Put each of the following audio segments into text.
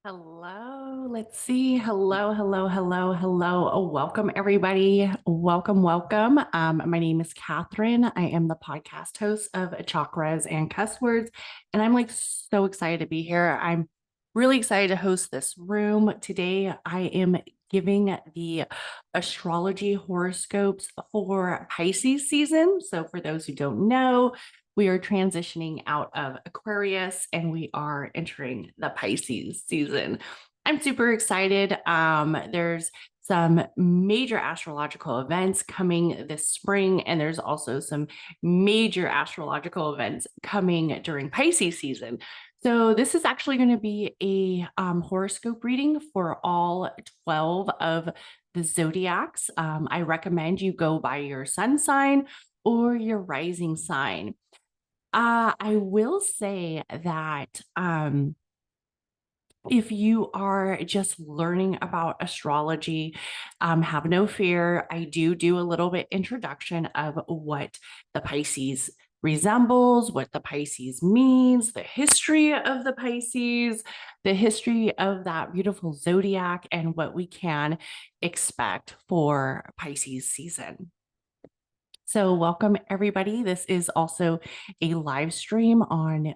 Hello, let's see. Hello, hello, hello, hello. Welcome, everybody. Welcome. My name is Katherine. I am the podcast host of Chakras and Cusswords, and I'm like so excited to be here. I'm really excited to host this room today. I am giving the astrology horoscopes for Pisces season. So, for those who don't know, we are transitioning out of Aquarius and we are entering the Pisces season. I'm super excited. There's some major astrological events coming this spring, and there's also some major astrological events coming during Pisces season. So, this is actually going to be a horoscope reading for all 12 of the zodiacs. I recommend you go by your sun sign or your rising sign. I will say that if you are just learning about astrology, have no fear. I do a little bit introduction of what the Pisces resembles, what the Pisces means, the history of the Pisces, the history of that beautiful zodiac, and what we can expect for Pisces season. So, welcome everybody. This is also a live stream on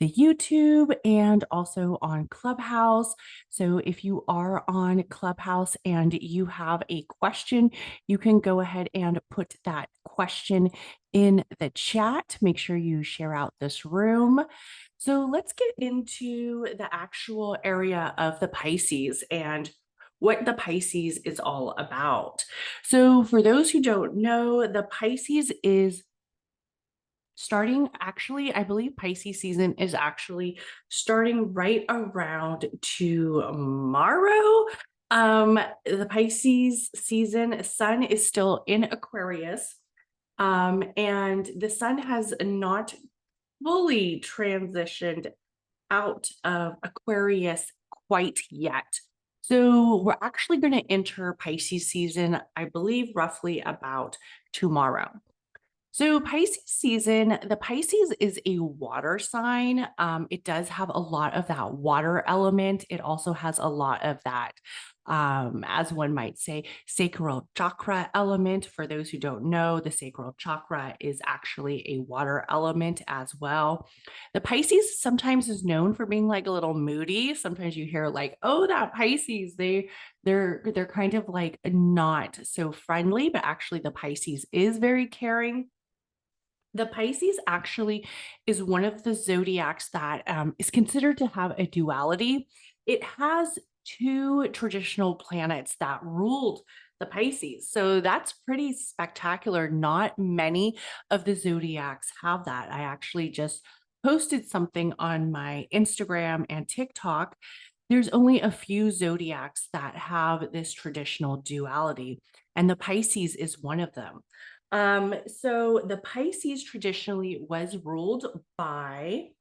the YouTube and also on Clubhouse. So, if you are on Clubhouse and you have a question, you can go ahead and put that question in the chat. Make sure you share out this room. So, let's get into the actual area of the Pisces and what the Pisces is all about. So, for those who don't know, the Pisces is starting actually, I believe Pisces season is actually starting right around tomorrow. The Pisces season, sun is still in Aquarius, and the sun has not fully transitioned out of Aquarius quite yet. So we're actually going to enter Pisces season, I believe, roughly about tomorrow. So Pisces season, the Pisces is a water sign. It does have a lot of that water element. It also has a lot of that, as one might say, sacral chakra element. For those who don't know, the sacral chakra is actually a water element as well. The Pisces sometimes is known for being like a little moody. Sometimes you hear like, oh, that Pisces, they're kind of like not so friendly, but actually the Pisces is very caring. The Pisces actually is one of the zodiacs that is considered to have a duality. It has two traditional planets that ruled the Pisces. So that's pretty spectacular. Not many of the zodiacs have that. I actually just posted something on my Instagram and TikTok. There's only a few zodiacs that have this traditional duality, and the Pisces is one of them. So the Pisces traditionally was ruled by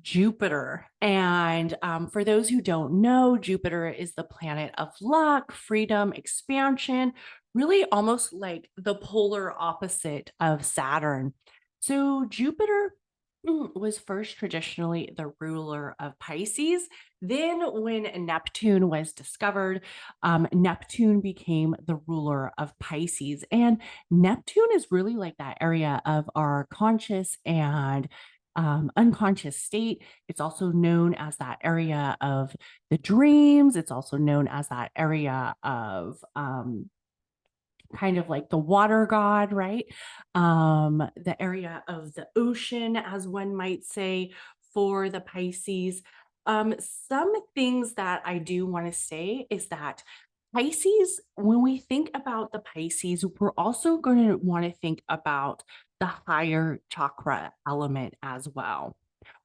Jupiter. And for those who don't know, Jupiter is the planet of luck, freedom, expansion, really almost like the polar opposite of Saturn. So Jupiter was first traditionally the ruler of Pisces. Then, when Neptune was discovered, Neptune became the ruler of Pisces. And Neptune is really like that area of our conscious and unconscious state. It's also known as that area of the dreams. It's also known as that area of kind of like the water god, right? The area of the ocean, as one might say, for the Pisces. Some things that I do want to say is that Pisces, when we think about the Pisces, we're also going to want to think about the higher chakra element as well.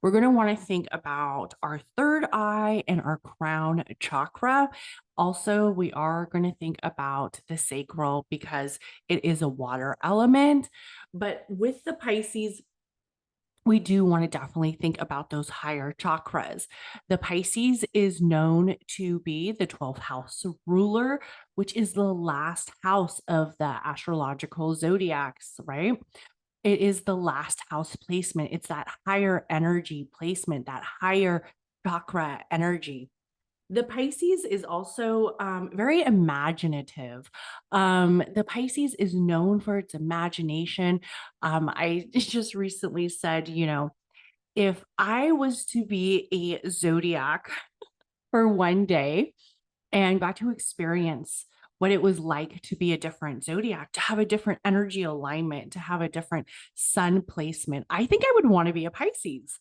We're going to want to think about our third eye and our crown chakra. Also, we are going to think about the sacral because it is a water element. But with the Pisces, we do want to definitely think about those higher chakras. The Pisces is known to be the 12th house ruler, which is the last house of the astrological zodiacs, right? It is the last house placement. It's that higher energy placement, that higher chakra energy. The Pisces is also very imaginative. The Pisces is known for its imagination. I just recently said, if I was to be a zodiac for one day and got to experience what it was like to be a different zodiac, to have a different energy alignment, to have a different sun placement, I think I would want to be a Pisces.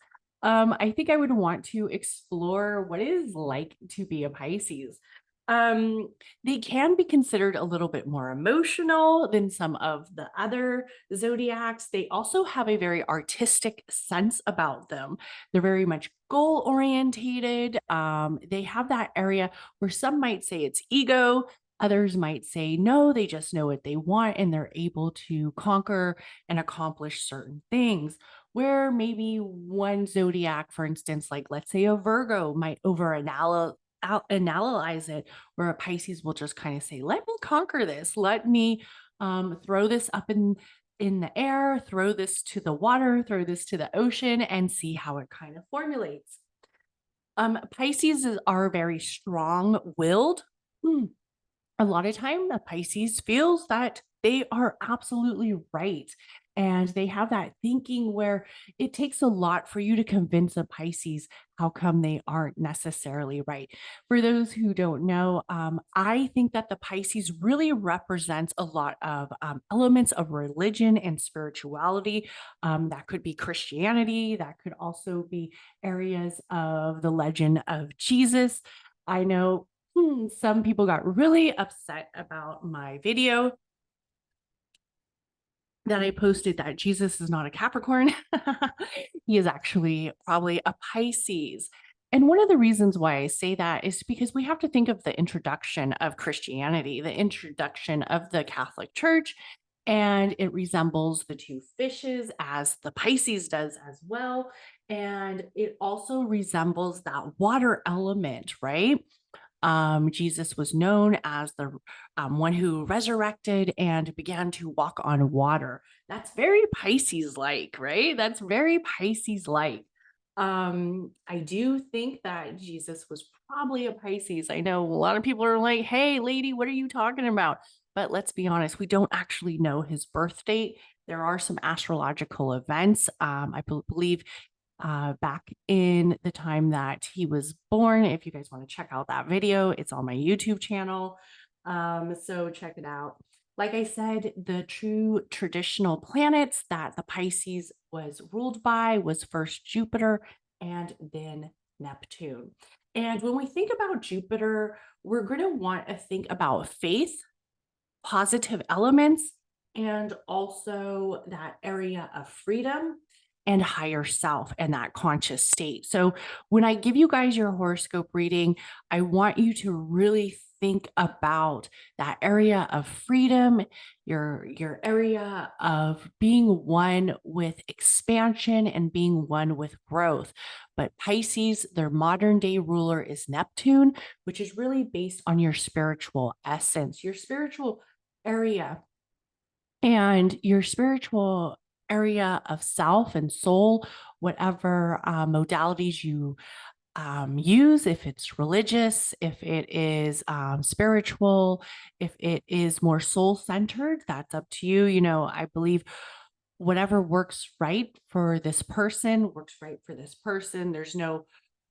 I think I would want to explore what it is like to be a Pisces. Um, they can be considered a little bit more emotional than some of the other zodiacs. They also have a very artistic sense about them. They're very much goal orientated. They have that area where some might say it's ego, others might say no, they just know what they want and they're able to conquer and accomplish certain things. Where maybe one zodiac, for instance, like let's say a Virgo, might analyze it, where a Pisces will just kind of say, let me conquer this, let me throw this up in the air, throw this to the water, throw this to the ocean, and see how it kind of formulates. Pisces are very strong-willed. A lot of time, the Pisces feels that they are absolutely right. And they have that thinking where it takes a lot for you to convince a Pisces how come they aren't necessarily right. For those who don't know, I think that the Pisces really represents a lot of elements of religion and spirituality. That could be Christianity, that could also be areas of the legend of Jesus. I know some people got really upset about my video that I posted that Jesus is not a Capricorn. He is actually probably a Pisces. And one of the reasons why I say that is because we have to think of the introduction of Christianity, the introduction of the Catholic Church, and it resembles the two fishes as the Pisces does as well. And it also resembles that water element, right? Jesus was known as the one who resurrected and began to walk on water. That's very Pisces like, right? That's very Pisces like. I do think that Jesus was probably a Pisces. I know a lot of people are like, hey, lady, what are you talking about? But let's be honest, we don't actually know his birth date. There are some astrological events. I believe back in the time that he was born. If you guys want to check out that video, it's on my YouTube channel. So check it out. Like I said, the true traditional planets that the Pisces was ruled by was first Jupiter and then Neptune. And when we think about Jupiter, we're going to want to think about faith, positive elements, and also that area of freedom and higher self and that conscious state. So when I give you guys your horoscope reading, I want you to really think about that area of freedom, your area of being one with expansion and being one with growth. But Pisces, their modern day ruler is Neptune, which is really based on your spiritual essence, your spiritual area, and your spiritual area of self and soul, whatever modalities you use, if it's religious, if it is spiritual, if it is more soul centered, that's up to you. I believe whatever works right for this person works right for this person. There's no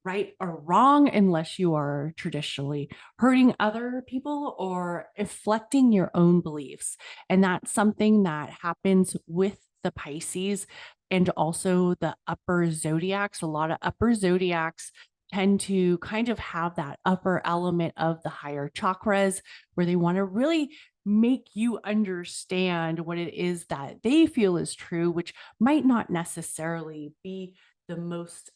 right or wrong unless you are traditionally hurting other people or inflecting your own beliefs. And that's something that happens with the Pisces and also the upper zodiacs. A lot of upper zodiacs tend to kind of have that upper element of the higher chakras where they want to really make you understand what it is that they feel is true, which might not necessarily be the most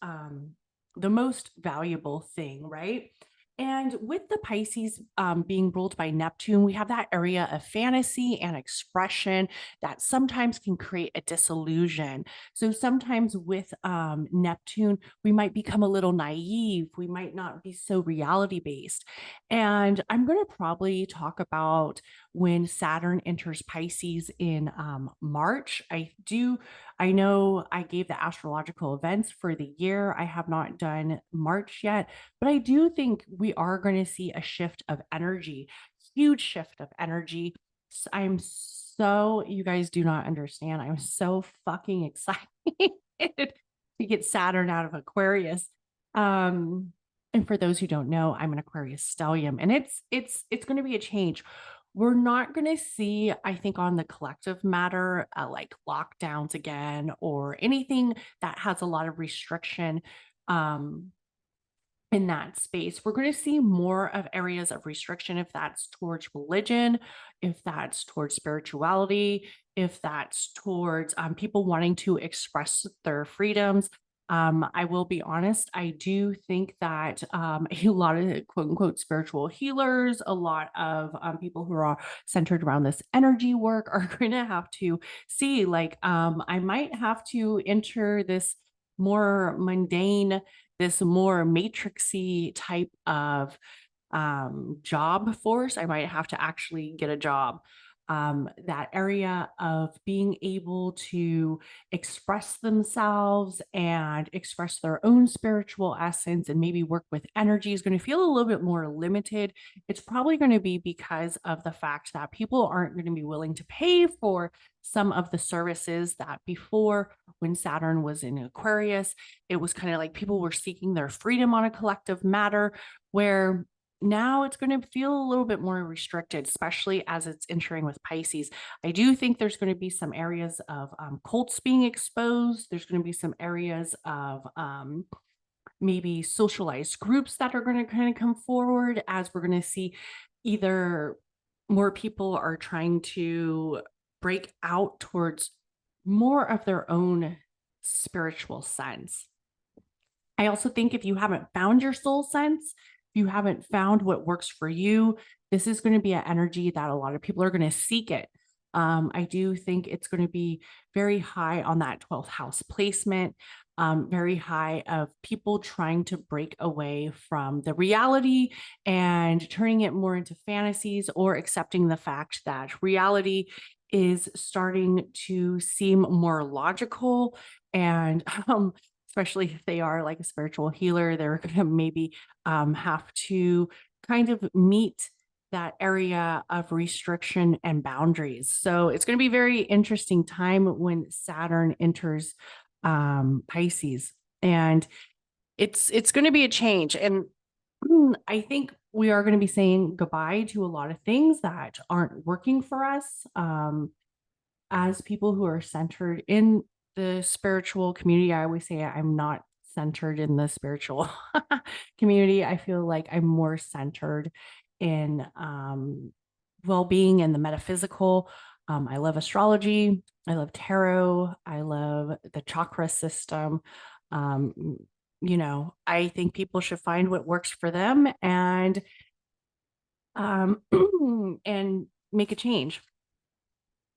valuable thing, right? And with the Pisces being ruled by Neptune, we have that area of fantasy and expression that sometimes can create a disillusion. So sometimes with Neptune, we might become a little naive. We might not be so reality based. And I'm going to probably talk about when Saturn enters Pisces in March. I know I gave the astrological events for the year. I have not done March yet, but I do think we are going to see a shift of energy, huge shift of energy. You guys do not understand. I'm so fucking excited to get Saturn out of Aquarius. And for those who don't know, I'm an Aquarius stellium, and it's going to be a change. We're not going to see, I think, on the collective matter, like lockdowns again or anything that has a lot of restriction. In that space, we're going to see more of areas of restriction, if that's towards religion, if that's towards spirituality, if that's towards people wanting to express their freedoms. I will be honest, I do think that a lot of quote unquote spiritual healers, a lot of people who are centered around this energy work are going to have to see, like, I might have to enter this more matrixy type of job force. I might have to actually get a job. That area of being able to express themselves and express their own spiritual essence and maybe work with energy is going to feel a little bit more limited. It's probably going to be because of the fact that people aren't going to be willing to pay for some of the services that before, when Saturn was in Aquarius, it was kind of like people were seeking their freedom on a collective matter, where now it's going to feel a little bit more restricted, especially as it's entering with Pisces. I do think there's going to be some areas of cults being exposed. There's going to be some areas of maybe socialized groups that are going to kind of come forward, as we're going to see either more people are trying to break out towards more of their own spiritual sense. I also think if you haven't found your soul sense, if you haven't found what works for you, this is going to be an energy that a lot of people are going to seek it. I do think it's going to be very high on that 12th house placement, very high of people trying to break away from the reality and turning it more into fantasies, or accepting the fact that reality is starting to seem more logical. And especially if they are like a spiritual healer, they're going to maybe have to kind of meet that area of restriction and boundaries. So it's going to be a very interesting time when Saturn enters Pisces, and it's going to be a change. And I think we are going to be saying goodbye to a lot of things that aren't working for us. As people who are centered in the spiritual community, I always say I'm not centered in the spiritual community. I feel like I'm more centered in well-being and the metaphysical. I love astrology. I love tarot. I love the chakra system. I think people should find what works for them and and make a change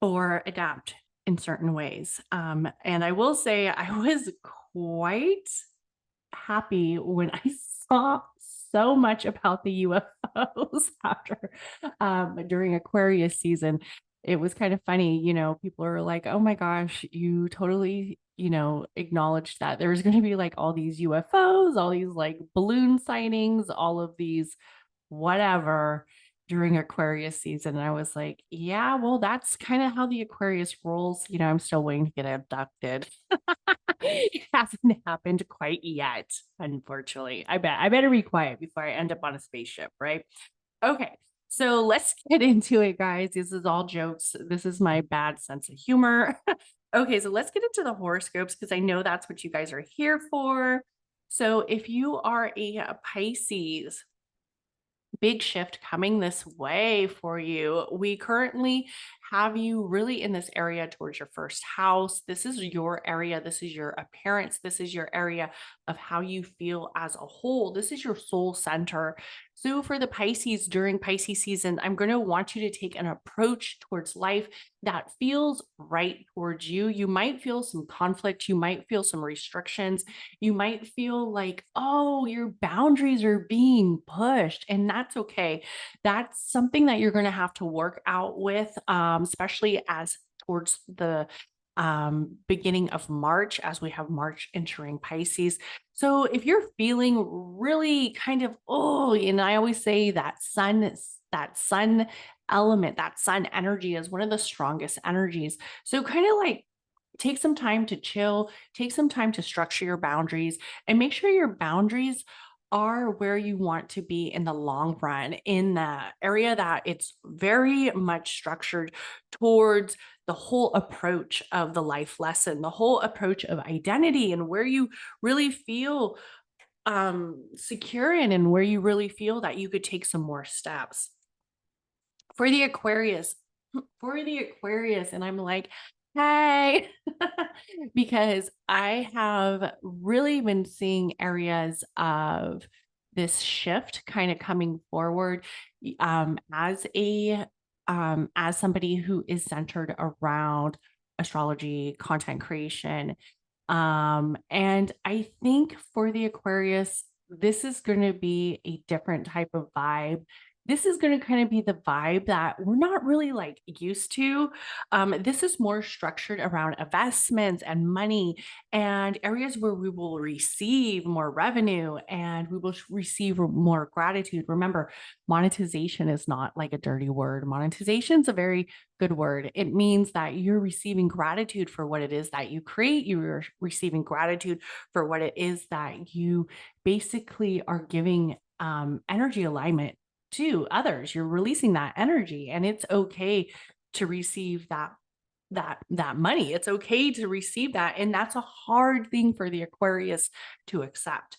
or adapt in certain ways. And I will say I was quite happy when I saw so much about the UFOs after during Aquarius season. It was kind of funny, people are like, oh my gosh, you totally, acknowledged that there's going to be like all these UFOs, all these like balloon sightings, all of these whatever during Aquarius season. And I was like, yeah, well, that's kind of how the Aquarius rolls. I'm still waiting to get abducted. It hasn't happened quite yet, unfortunately. I better be quiet before I end up on a spaceship, right? Okay. So let's get into it, guys. This is all jokes. This is my bad sense of humor. Okay, so let's get into the horoscopes, because I know that's what you guys are here for. So if you are a Pisces, big shift coming this way for you. We currently have you really in this area towards your first house. This is your area. This is your appearance. This is your area of how you feel as a whole. This is your soul center. So for the Pisces during Pisces season, I'm going to want you to take an approach towards life that feels right towards you. You might feel some conflict. You might feel some restrictions. You might feel like, oh, your boundaries are being pushed, and that's okay. That's something that you're going to have to work out with, especially as towards the beginning of March, as we have March entering Pisces. So if you're feeling really kind of, oh, and I always say that sun element, that sun energy is one of the strongest energies. So kind of like take some time to chill, take some time to structure your boundaries, and make sure your boundaries are where you want to be in the long run, in the area that it's very much structured towards the whole approach of the life lesson, the whole approach of identity, and where you really feel secure in, and where you really feel that you could take some more steps. For the Aquarius, and I'm like, hey, because I have really been seeing areas of this shift kind of coming forward, as a as somebody who is centered around astrology, content creation. And I think for the Aquarius, this is going to be a different type of vibe. This is going to kind of be the vibe that we're not really like used to. This is more structured around investments and money, and areas where we will receive more revenue and we will receive more gratitude. Remember, monetization is not like a dirty word. Monetization is a very good word. It means that you're receiving gratitude for what it is that you create. You're receiving gratitude for what it is that you basically are giving energy alignment to others. You're releasing that energy, and it's okay to receive that money. It's okay to receive that, and that's a hard thing for the Aquarius to accept.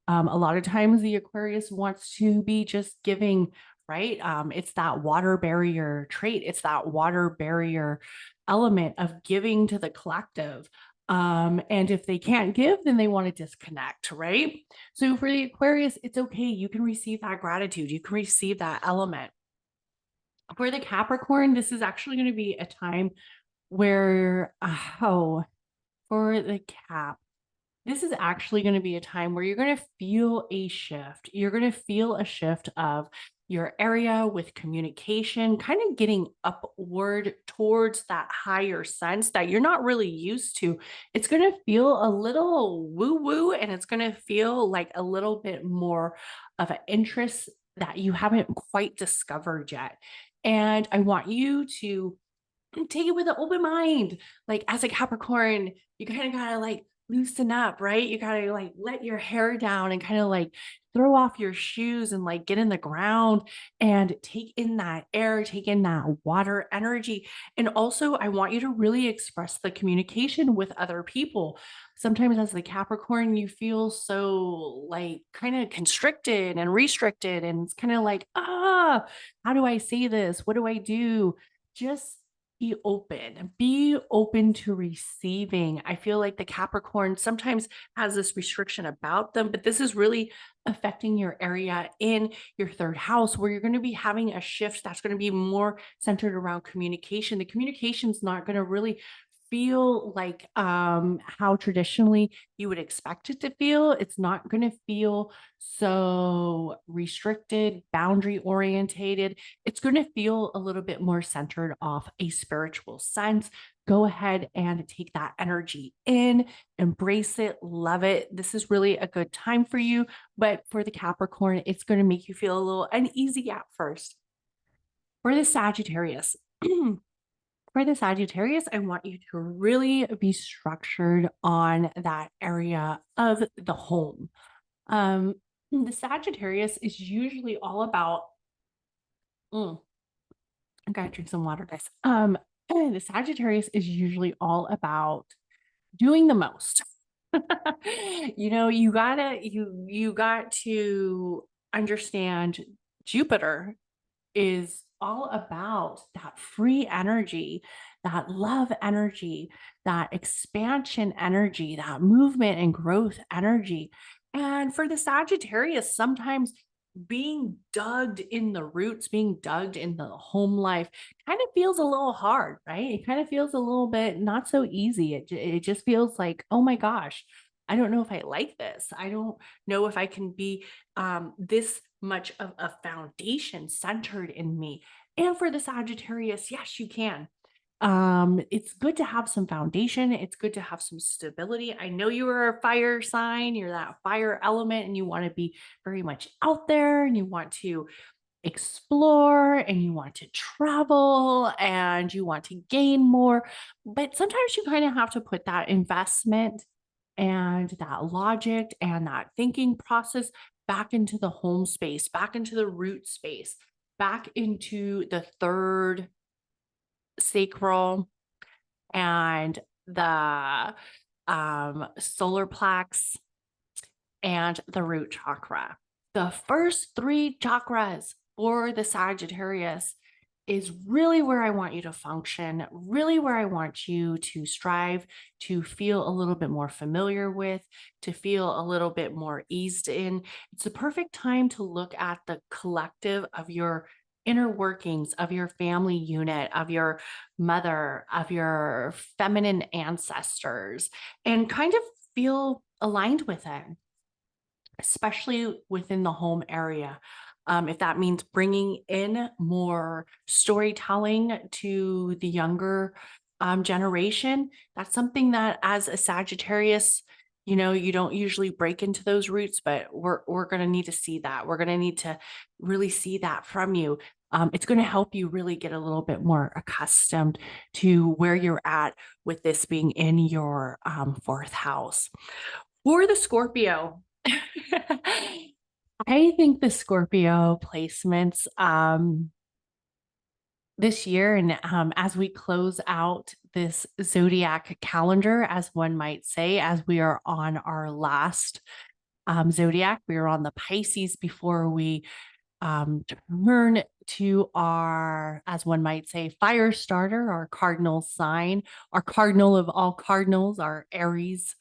A lot of times the Aquarius wants to be just giving, right? It's that water barrier trait. It's that water barrier element of giving to the collective. And if they can't give, then they want to disconnect, right? So for the Aquarius, it's okay. You can receive that gratitude. You can receive that element. For the Capricorn, this is actually going to be a time where, for the Cap, this is actually going to be a time where you're going to feel a shift. You're going to feel a shift of your area with communication, kind of getting upward towards that higher sense that you're not really used to. It's going to feel a little woo woo, and it's going to feel like a little bit more of an interest that you haven't quite discovered yet. And I want you to take it with an open mind. Like as a Capricorn, you kind of gotta like loosen up, right? You gotta like let your hair down and kind of like throw off your shoes and like get in the ground and take in that air, take in that water energy. And also, I want you to really express the communication with other people. Sometimes as the Capricorn, you feel so like kind of constricted and restricted, and it's kind of like, how do I say this? What do I do? Just be open to receiving. I feel like the Capricorn sometimes has this restriction about them, but this is really affecting your area in your third house, where you're going to be having a shift that's going to be more centered around communication. The communication is not going to really feel like how traditionally you would expect it to feel. It's not going to feel so restricted, boundary orientated. It's going to feel a little bit more centered off a spiritual sense. Go ahead and take that energy in, embrace it, love it. This is really a good time for you. But for the Capricorn, it's going to make you feel a little uneasy at first. For the Sagittarius, for the Sagittarius, I want you to really be structured on that area of the home. The Sagittarius is usually all about, I gotta drink some water, guys. The Sagittarius is usually all about doing the most. You got to understand Jupiter is all about that free energy, that love energy, that expansion energy, that movement and growth energy. And for the Sagittarius, sometimes being dug in the roots, being dug in the home life kind of feels a little hard, right? It kind of feels a little bit not so easy. It just feels like, oh my gosh, I don't know if I like this. I don't know if I can be this much of a foundation centered in me. And for the Sagittarius, yes, you can. It's good to have some foundation. It's good to have some stability. I know you are a fire sign, you're that fire element, and you want to be very much out there and you want to explore and you want to travel and you want to gain more. But sometimes you kind of have to put that investment and that logic and that thinking process back into the home space, back into the root space, back into the third sacral and the solar plex and the root chakra. The first three chakras for the Sagittarius is really where I want you to function, really where I want you to strive to feel a little bit more familiar with, to feel a little bit more eased in. It's the perfect time to look at the collective of your inner workings of your family unit, of your mother, of your feminine ancestors, and kind of feel aligned with it, especially within the home area. If that means bringing in more storytelling to the younger generation, that's something that as a Sagittarius, you don't usually break into those roots, but we're going to need to see that. We're going to need to really see that from you. It's going to help you really get a little bit more accustomed to where you're at with this being in your fourth house. For the Scorpio, I think the Scorpio placements this year, and as we close out this zodiac calendar, as one might say, as we are on our last zodiac, we are on the Pisces before we turn to our, as one might say, fire starter, our cardinal sign, our cardinal of all cardinals, our Aries,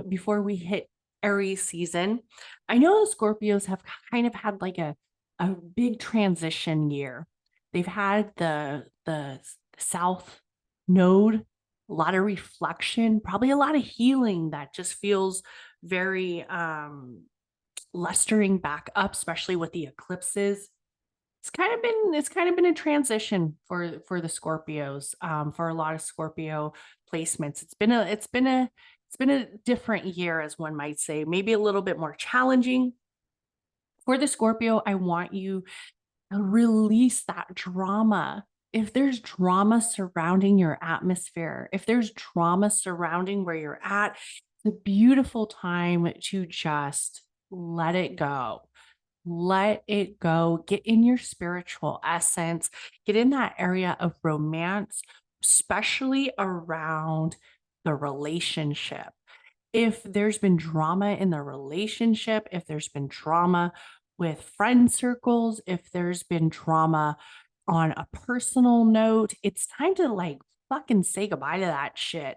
before we hit Aries season. I know the Scorpios have kind of had like a big transition year. They've had the South Node, a lot of reflection, probably a lot of healing that just feels very lustering back up, especially with the eclipses. It's kind of been a transition for the Scorpios, for a lot of Scorpio placements. It's been a different year, as one might say, maybe a little bit more challenging. For the Scorpio, I want you to release that drama. If there's drama surrounding your atmosphere, if there's drama surrounding where you're at, it's a beautiful time to just let it go. Let it go. Get in your spiritual essence. Get in that area of romance, especially around the relationship. If there's been drama in the relationship, if there's been drama with friend circles, if there's been drama on a personal note, it's time to like fucking say goodbye to that shit.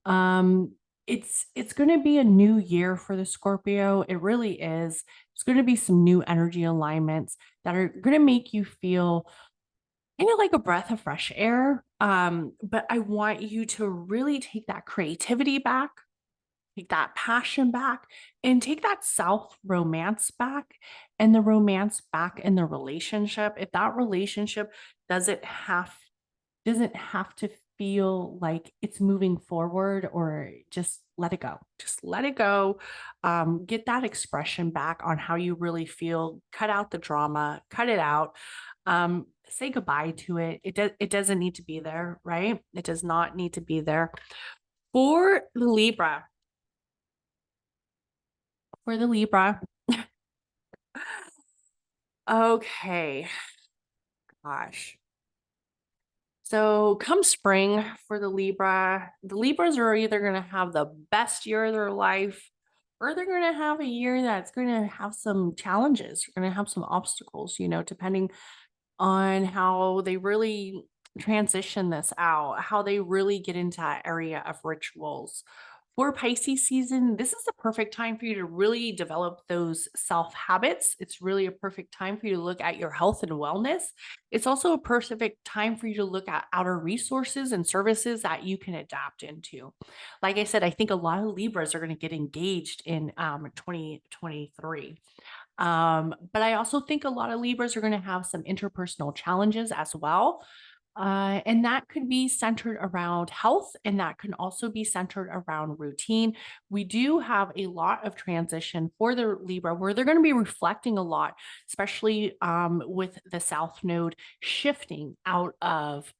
Um, it's going to be a new year for the Scorpio. It really is. It's going to be some new energy alignments that are going to make you feel kind of like a breath of fresh air. But I want you to really take that creativity back, take that passion back, and take that self romance back, and the romance back in the relationship. If that relationship doesn't have doesn't have to feel like it's moving forward, or just let it go. Just let it go. Get that expression back on how you really feel. Cut out the drama, cut it out. Say goodbye to it. It doesn't need to be there, right? It does not need to be there. For the Libra, for the Libra. Okay. Gosh. So come spring for the Libras are either going to have the best year of their life, or they're going to have a year that's going to have some challenges. You're going to have some obstacles, depending on how they really transition this out, how they really get into that area of rituals. For Pisces season, this is the perfect time for you to really develop those self habits. It's really a perfect time for you to look at your health and wellness. It's also a perfect time for you to look at outer resources and services that you can adapt into. Like I said, I think a lot of Libras are going to get engaged in 2023. But I also think a lot of Libras are going to have some interpersonal challenges as well. And that could be centered around health, and that can also be centered around routine. We do have a lot of transition for the Libra where they're going to be reflecting a lot, especially with the South Node shifting out of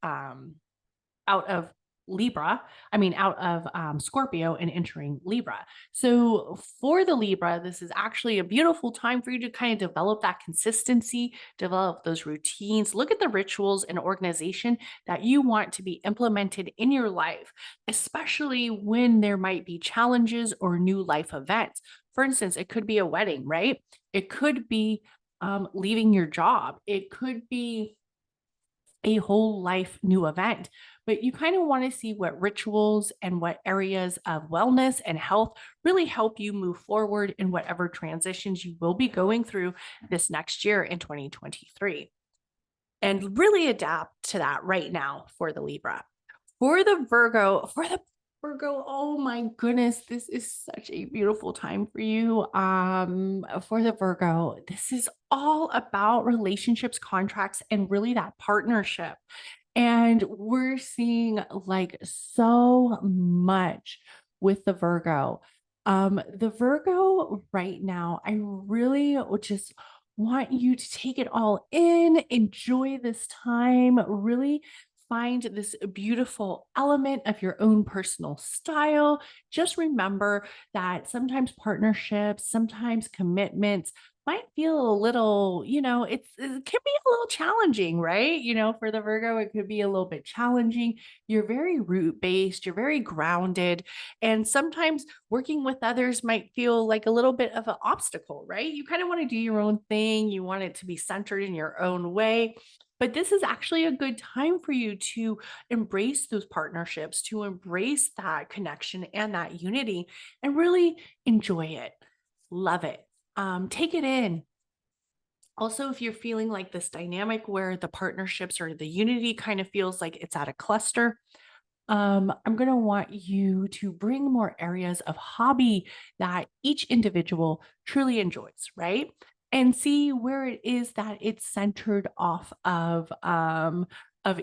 Libra, out of Scorpio and entering Libra. So for the Libra, this is actually a beautiful time for you to kind of develop that consistency, develop those routines, look at the rituals and organization that you want to be implemented in your life, especially when there might be challenges or new life events. For instance, it could be a wedding, right? It could be leaving your job. It could be a whole life new event. But you kind of want to see what rituals and what areas of wellness and health really help you move forward in whatever transitions you will be going through this next year in 2023. And really adapt to that right now for the Libra. For the Virgo, oh my goodness, this is such a beautiful time for you. For the Virgo, this is all about relationships, contracts, and really that partnership. And we're seeing like so much with the Virgo. The Virgo right now, I really would just want you to take it all in, enjoy this time, really find this beautiful element of your own personal style. Just remember that sometimes partnerships, sometimes commitments might feel a little, it can be a little challenging, right? For the Virgo, it could be a little bit challenging. You're very root based, you're very grounded. And sometimes working with others might feel like a little bit of an obstacle, right? You kind of want to do your own thing, you want it to be centered in your own way. But this is actually a good time for you to embrace those partnerships, to embrace that connection and that unity, and really enjoy it, love it, take it in. Also, if you're feeling like this dynamic where the partnerships or the unity kind of feels like it's at a cluster, I'm going to want you to bring more areas of hobby that each individual truly enjoys, right? And see where it is that it's centered off of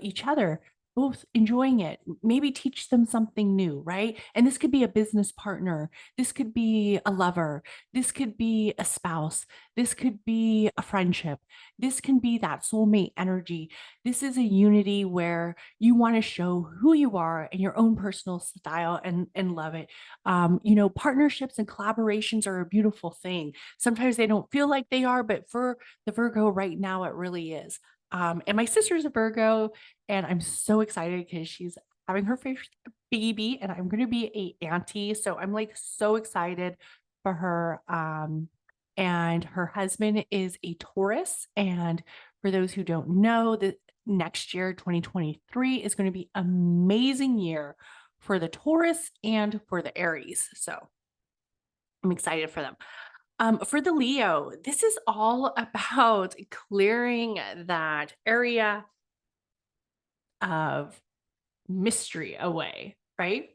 each other, both enjoying it. Maybe teach them something new, right? And this could be a business partner. This could be a lover. This could be a spouse. This could be a friendship. This can be that soulmate energy. This is a unity where you want to show who you are and your own personal style and love it. Partnerships and collaborations are a beautiful thing. Sometimes they don't feel like they are, but for the Virgo right now, it really is. And my sister's a Virgo, and I'm so excited because she's having her first baby, and I'm going to be a auntie. So I'm like so excited for her. And her husband is a Taurus. And for those who don't know, the next year, 2023, is going to be an amazing year for the Taurus and for the Aries. So I'm excited for them. For the Leo, this is all about clearing that area of mystery away, right?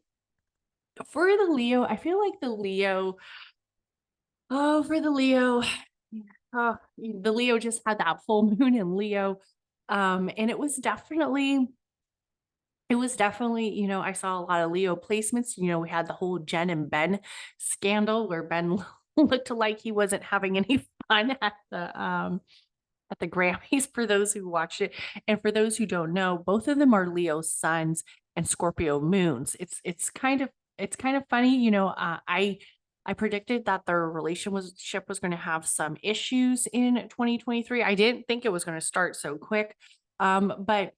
For the Leo, I feel like for the Leo, the Leo just had that full moon in Leo. And it was definitely, I saw a lot of Leo placements. We had the whole Jen and Ben scandal where Ben looked like he wasn't having any fun at the Grammys for those who watched it. And for those who don't know, both of them are Leo suns and Scorpio moons. It's kind of funny, I predicted that their relationship was going to have some issues in 2023. I didn't think it was going to start so quick. But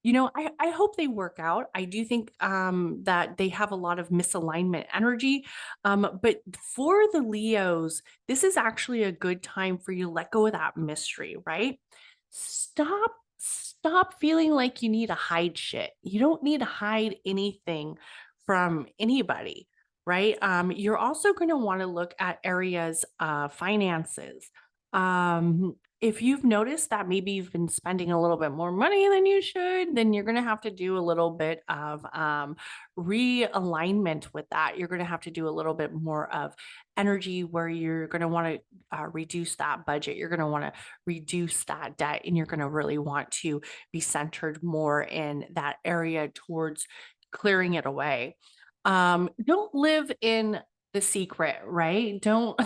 I hope they work out. I do think that they have a lot of misalignment energy. But for the Leos, this is actually a good time for you to let go of that mystery, right? Stop stop feeling like you need to hide shit. You don't need to hide anything from anybody, right? You're also going to want to look at areas of finances. If you've noticed that maybe you've been spending a little bit more money than you should, then you're going to have to do a little bit of realignment with that. You're going to have to do a little bit more of energy where you're going to want to reduce that budget. You're going to want to reduce that debt, and you're going to really want to be centered more in that area towards clearing it away. Don't live in the secret, right? Don't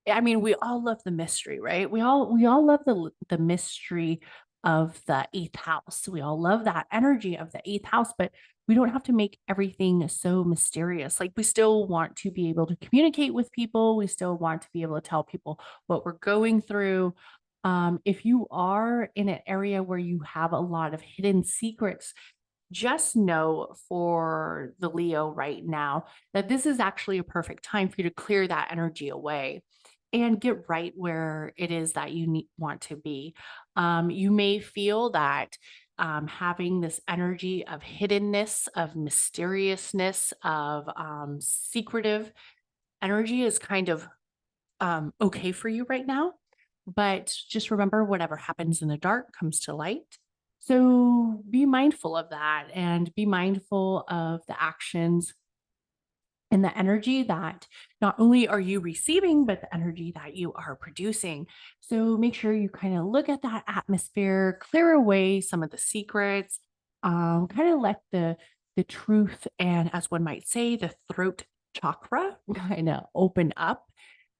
I mean, we all love the mystery, right? We all love the mystery of the eighth house. We all love that energy of the eighth house, but we don't have to make everything so mysterious. Like, we still want to be able to communicate with people. We still want to be able to tell people what we're going through. If you are in an area where you have a lot of hidden secrets, just know for the Leo right now that this is actually a perfect time for you to clear that energy away and get right where it is that you want to be. You may feel that having this energy of hiddenness, of mysteriousness, of secretive energy is kind of okay for you right now. But just remember, whatever happens in the dark comes to light. So be mindful of that and be mindful of the actions and the energy that not only are you receiving, but the energy that you are producing. So make sure you kind of look at that atmosphere, clear away some of the secrets, kind of let the truth and, as one might say, the throat chakra kind of open up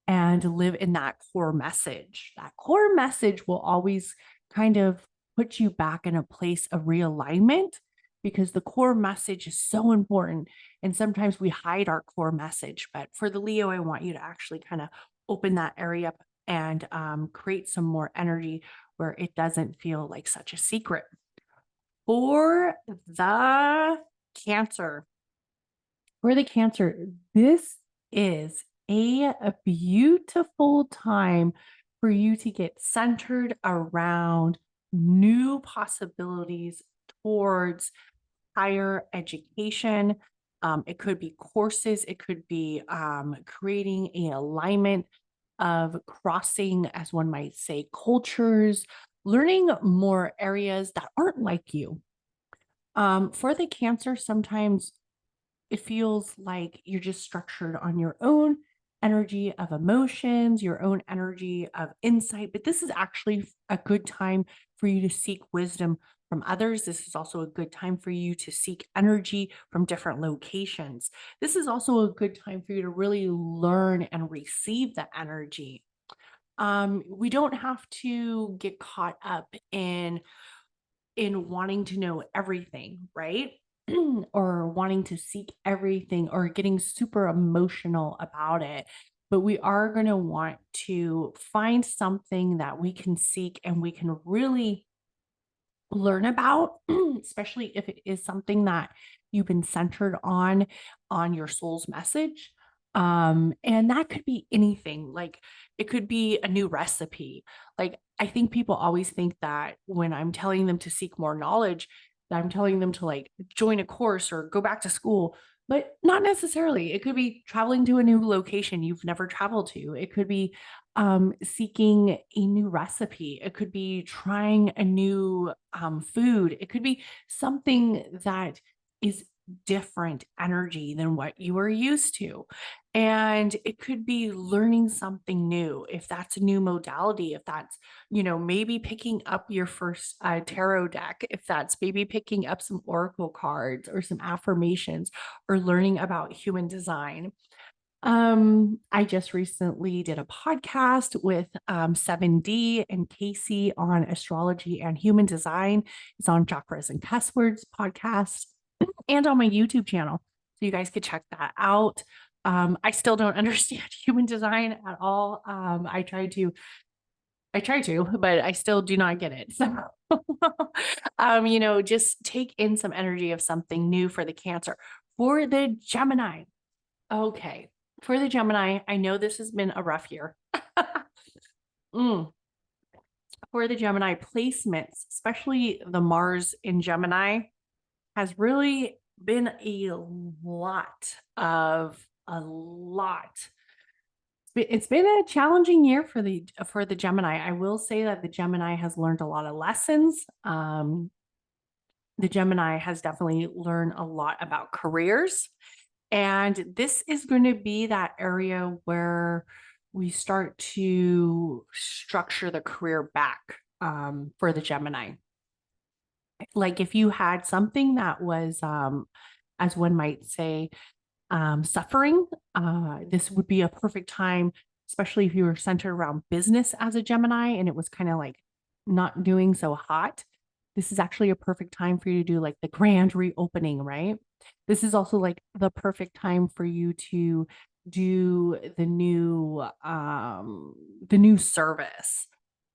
and live in that core message. That core message will always kind of put you back in a place of realignment, because the core message is so important. And sometimes we hide our core message. But for the Leo, I want you to actually kind of open that area up and create some more energy where it doesn't feel like such a secret. For the Cancer, this is a beautiful time for you to get centered around new possibilities towards higher education. It could be courses, it could be creating an alignment of crossing, as one might say, cultures, learning more areas that aren't like you. For the Cancer, sometimes it feels like you're just structured on your own energy of emotions, your own energy of insight. But this is actually a good time for you to seek wisdom from others. This is also a good time for you to seek energy from different locations. This is also a good time for you to really learn and receive the energy. We don't have to get caught up in wanting to know everything, right? Or wanting to seek everything or getting super emotional about it. But we are going to want to find something that we can seek and we can really learn about, especially if it is something that you've been centered on your soul's message. And that could be anything. Like, it could be a new recipe. Like, I think people always think that when I'm telling them to seek more knowledge, that I'm telling them to like join a course or go back to school, but not necessarily. It could be traveling to a new location you've never traveled to. It could be seeking a new recipe. It could be trying a new food. It could be something that is different energy than what you are used to. And it could be learning something new. If that's a new modality, if that's, maybe picking up your first tarot deck, if that's maybe picking up some oracle cards or some affirmations or learning about human design. I just recently did a podcast with 7D and Casey on astrology and human design. It's on Chakras and Cusswords podcast and on my YouTube channel. So you guys could check that out. I still don't understand human design at all. I try to, but I still do not get it. So, just take in some energy of something new for the Cancer. For the Gemini, okay. For the Gemini, I know this has been a rough year. for the Gemini placements, especially the Mars in Gemini, has really been a lot. It's been a challenging year for the Gemini. I will say that the Gemini has learned a lot of lessons. The Gemini has definitely learned a lot about careers. And this is going to be that area where we start to structure the career back for the Gemini. Like if you had something that was, as one might say, suffering, this would be a perfect time, especially if you were centered around business as a Gemini and it was kind of like not doing so hot. This is actually a perfect time for you to do like the grand reopening, right? This is also like the perfect time for you to do the new service.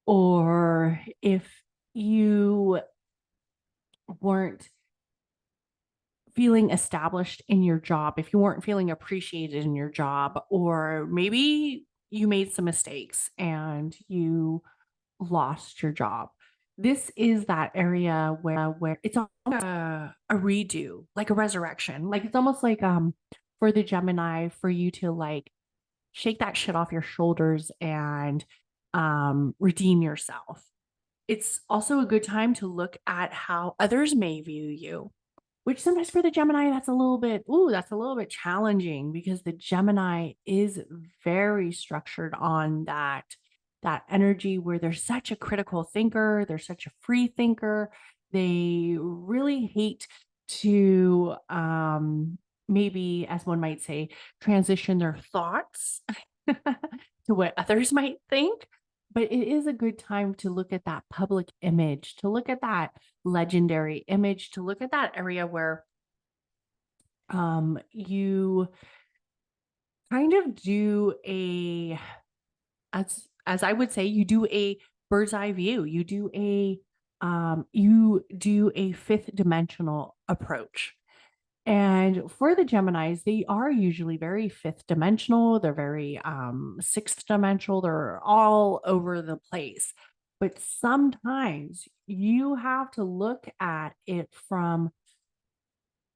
Or if you weren't feeling established in your job, if you weren't feeling appreciated in your job, or maybe you made some mistakes and you lost your job. This is that area where it's a redo, like a resurrection. Like it's almost like for the Gemini, for you to like shake that shit off your shoulders and redeem yourself. It's also a good time to look at how others may view you, which sometimes for the Gemini, that's a little bit challenging because the Gemini is very structured on that energy where they're such a critical thinker, they're such a free thinker. They really hate to maybe, as one might say, transition their thoughts to what others might think. But it is a good time to look at that public image, to look at that legendary image, to look at that area where you kind of do as I would say, you do a bird's eye view. You do a fifth dimensional approach. And for the Geminis, they are usually very fifth dimensional. They're very sixth dimensional. They're all over the place. But sometimes you have to look at it from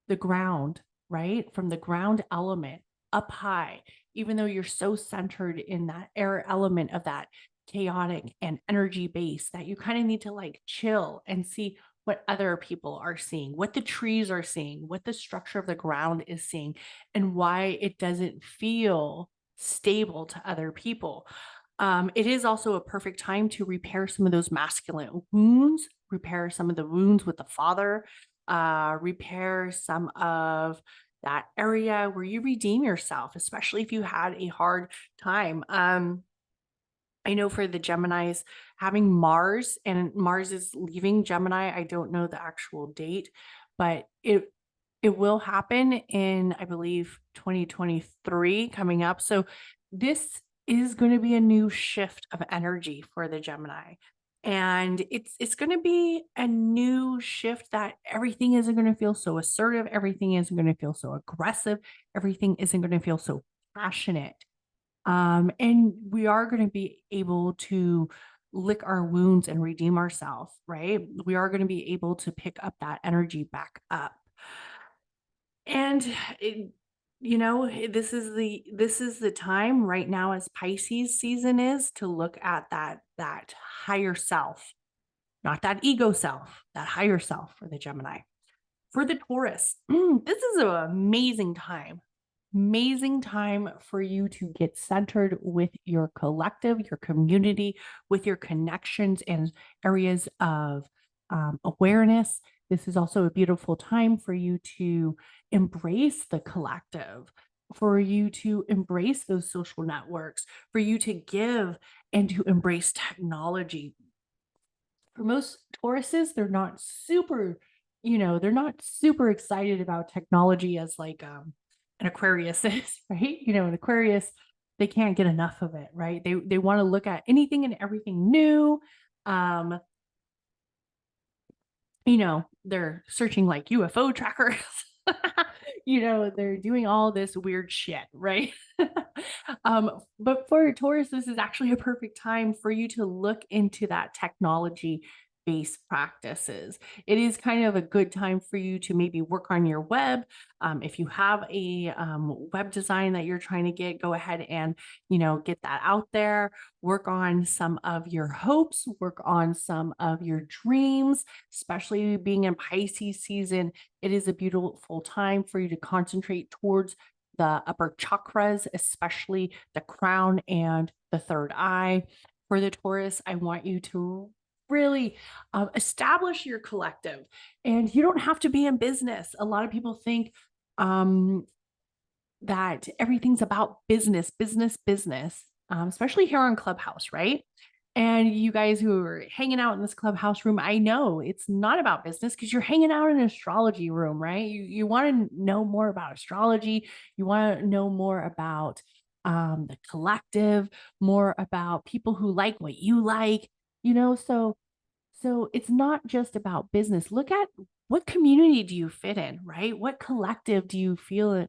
the ground, right? From the ground element up high, even though you're so centered in that air element of that chaotic and energy base that you kind of need to like chill and see what other people are seeing, what the trees are seeing, what the structure of the ground is seeing, and why it doesn't feel stable to other people. It is also a perfect time to repair some of those masculine wounds, repair some of the wounds with the father, repair some of that area where you redeem yourself, especially if you had a hard time. I know for the Geminis, having Mars, and Mars is leaving Gemini. I don't know the actual date, but it will happen in, I believe, 2023 coming up. So this is going to be a new shift of energy for the Gemini. And it's going to be a new shift that everything isn't going to feel so assertive, everything isn't going to feel so aggressive, everything isn't going to feel so passionate. And we are going to be able to lick our wounds and redeem ourselves, right? We are going to be able to pick up that energy back up. And this is the time right now, as Pisces season is, to look at that higher self, not that ego self, that higher self for the Gemini. For the Taurus, this is an amazing time for you to get centered with your collective, your community, with your connections and areas of awareness. This is also a beautiful time for you to embrace the collective, for you to embrace those social networks, for you to give and to embrace technology. For most Tauruses, they're not super excited about technology as like an Aquarius is, right? An Aquarius, they can't get enough of it, right? They want to look at anything and everything new. They're searching like UFO trackers. They're doing all this weird shit, right? But for Taurus, this is actually a perfect time for you to look into that technology based practices. It is kind of a good time for you to maybe work on your web. If you have a web design that you're trying to get, go ahead and, get that out there. Work on some of your hopes, work on some of your dreams, especially being in Pisces season. It is a beautiful time for you to concentrate towards the upper chakras, especially the crown and the third eye. For the Taurus, I want you to really establish your collective. And you don't have to be in business. A lot of people think um, that everything's about business, business, business, especially here on Clubhouse, right? And you guys who are hanging out in this Clubhouse room, I know it's not about business because you're hanging out in an astrology room, right? You want to know more about astrology. You want to know more about the collective, more about people who like what you like, so it's not just about business. Look at what community do you fit in, right? What collective do you feel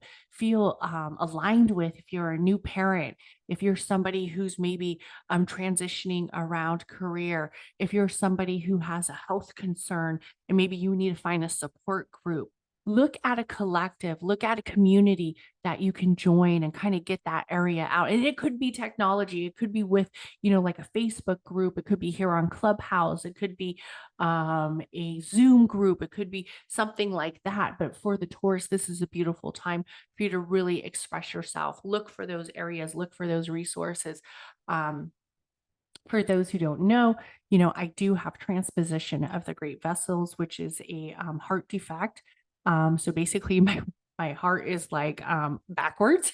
aligned with? If you're a new parent, if you're somebody who's maybe transitioning around career, if you're somebody who has a health concern and maybe you need to find a support group, look at a collective, look at a community that you can join and kind of get that area out. And it could be technology, it could be with, like a Facebook group, it could be here on Clubhouse, it could be a Zoom group, it could be something like that. But for the Taurus, this is a beautiful time for you to really express yourself. Look for those areas, look for those resources. For those who don't know, I do have transposition of the great vessels, which is a heart defect. So basically my heart is like backwards.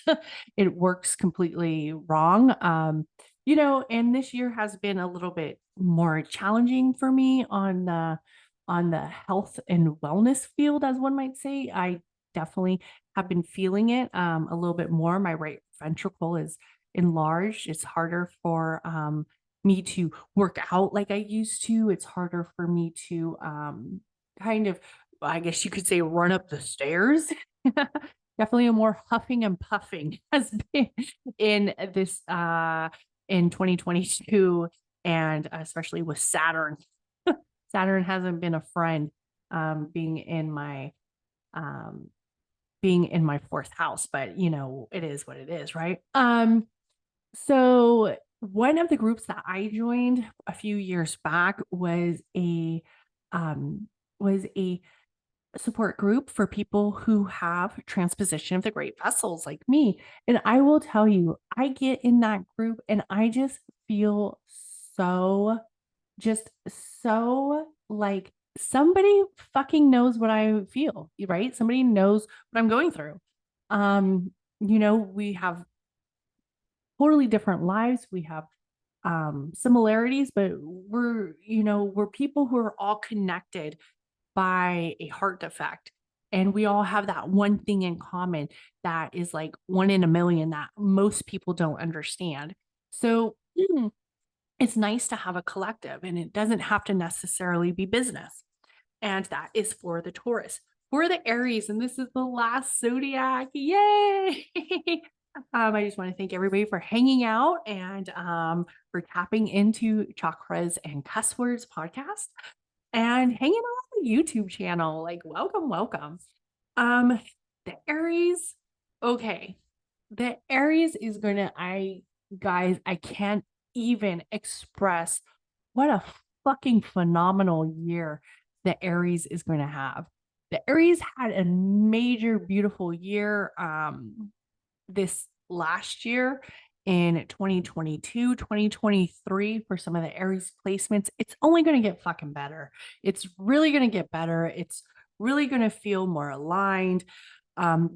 It works completely wrong. And this year has been a little bit more challenging for me on the health and wellness field, as one might say. I definitely have been feeling it a little bit more. My right ventricle is enlarged. It's harder for me to work out like I used to. It's harder for me to kind of, I guess you could say, run up the stairs. Definitely a more huffing and puffing has been in this in 2022, and especially with Saturn. Saturn hasn't been a friend being in my fourth house, but it is what it is, right? So one of the groups that I joined a few years back um, was a support group for people who have transposition of the great vessels like me. And I will tell you, I get in that group and I just feel so like somebody fucking knows what I feel, right? Somebody knows what I'm going through. We have totally different lives. We have similarities, but we're people who are all connected by a heart defect. And we all have that one thing in common that is like one in a million that most people don't understand. So it's nice to have a collective, and it doesn't have to necessarily be business. And that is for the Taurus. For the Aries, and this is the last zodiac. Yay! I just want to thank everybody for hanging out and for tapping into Chakras and Cusswords podcast and hanging out on the YouTube channel. Like, welcome, welcome. The Aries, okay. The Aries is gonna, guys, I can't even express what a fucking phenomenal year the Aries is going to have. The Aries had a major, beautiful year this last year in 2022, 2023 for some of the Aries placements. It's only going to get fucking better. It's really going to get better. It's really going to feel more aligned.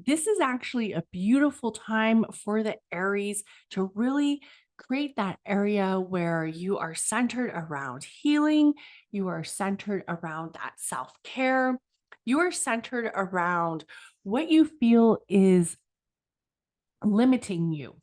This is actually a beautiful time for the Aries to really create that area where you are centered around healing. You are centered around that self-care. You are centered around what you feel is limiting you.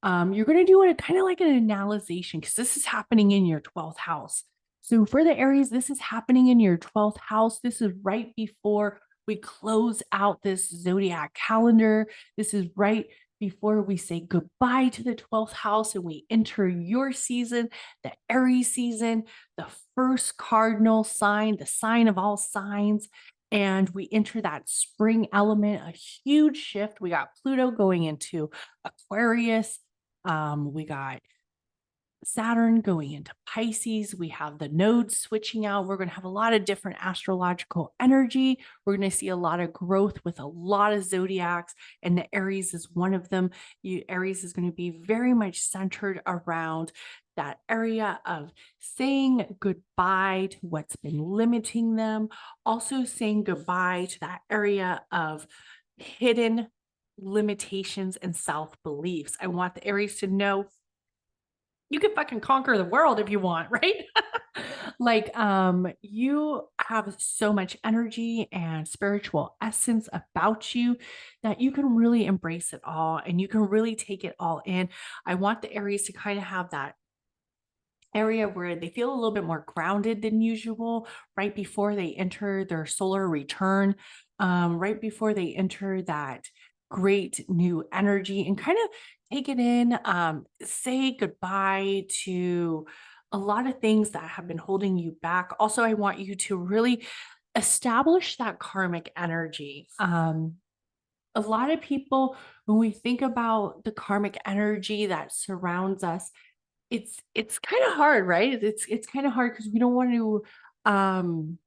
You're going to do it kind of like an analysis because this is happening in your 12th house. So for the Aries, this is happening in your 12th house. This is right before we close out this zodiac calendar. This is right before we say goodbye to the 12th house and we enter your season, the Aries season, the first cardinal sign, the sign of all signs. And we enter that spring element, a huge shift. We got Pluto going into Aquarius. We got Saturn going into Pisces. We have the nodes switching out. We're going to have a lot of different astrological energy. We're going to see a lot of growth with a lot of zodiacs, and the Aries is one of them. Aries is going to be very much centered around that area of saying goodbye to what's been limiting them, also saying goodbye to that area of hidden limitations and self-beliefs. I want the Aries to know you can fucking conquer the world if you want, right? Like, you have so much energy and spiritual essence about you that you can really embrace it all and you can really take it all in. I want the Aries to kind of have that area where they feel a little bit more grounded than usual right before they enter their solar return, right before they enter that great new energy and kind of take it in, say goodbye to a lot of things that have been holding you back. Also, I want you to really establish that karmic energy. A lot of people, when we think about the karmic energy that surrounds us, it's kind of hard, right? It's kind of hard because we don't want to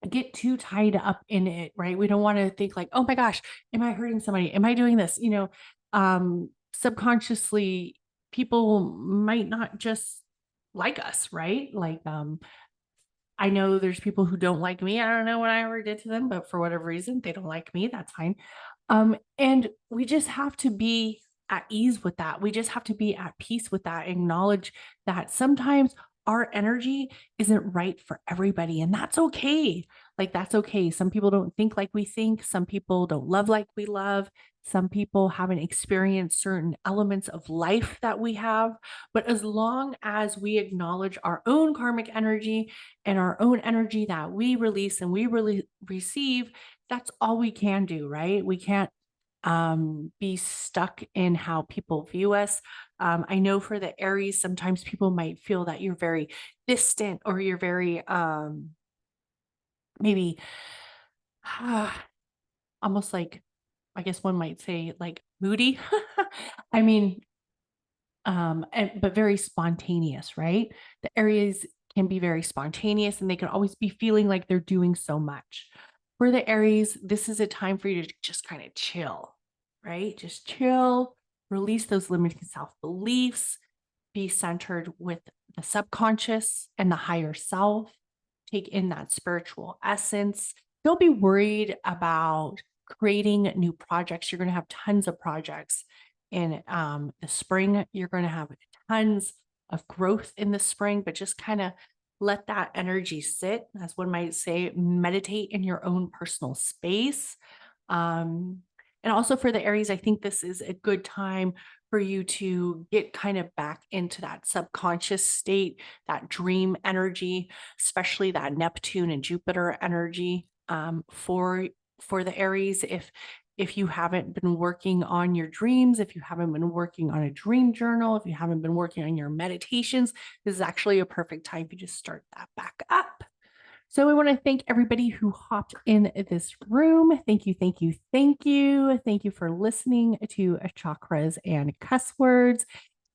get too tied up in it, right? We don't want to think like, oh my gosh, am I hurting somebody? Am I doing this? Subconsciously, people might not just like us, right? Like, I know there's people who don't like me. I don't know what I ever did to them, but for whatever reason, they don't like me. That's fine. And we just have to be at ease with that. We just have to be at peace with that, acknowledge that sometimes our energy isn't right for everybody, and that's okay. Like, that's okay. Some people don't think like we think, some people don't love like we love, some people haven't experienced certain elements of life that we have. But as long as we acknowledge our own karmic energy and our own energy that we release and we really receive, that's all we can do, right? We can't be stuck in how people view us. I know for the Aries, sometimes people might feel that you're very distant or you're very maybe almost like, I guess one might say, like moody. I mean, but very spontaneous, right? The Aries can be very spontaneous and they can always be feeling like they're doing so much. For the Aries, this is a time for you to just kind of chill, right? Just chill, release those limiting self-beliefs, be centered with the subconscious and the higher self, take in that spiritual essence. Don't be worried about creating new projects. You're going to have tons of projects in the spring. You're going to have tons of growth in the spring, but just kind of let that energy sit, as one might say, meditate in your own personal space. And also for the Aries, I think this is a good time for you to get kind of back into that subconscious state, that dream energy, especially that Neptune and Jupiter energy, for the Aries. If you haven't been working on your dreams, if you haven't been working on a dream journal, if you haven't been working on your meditations, this is actually a perfect time for you to start that back up. So I want to thank everybody who hopped in this room. Thank you, thank you, thank you. Thank you for listening to Chakras and Cuss Words.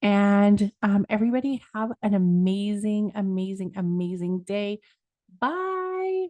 And everybody have an amazing, amazing, amazing day. Bye.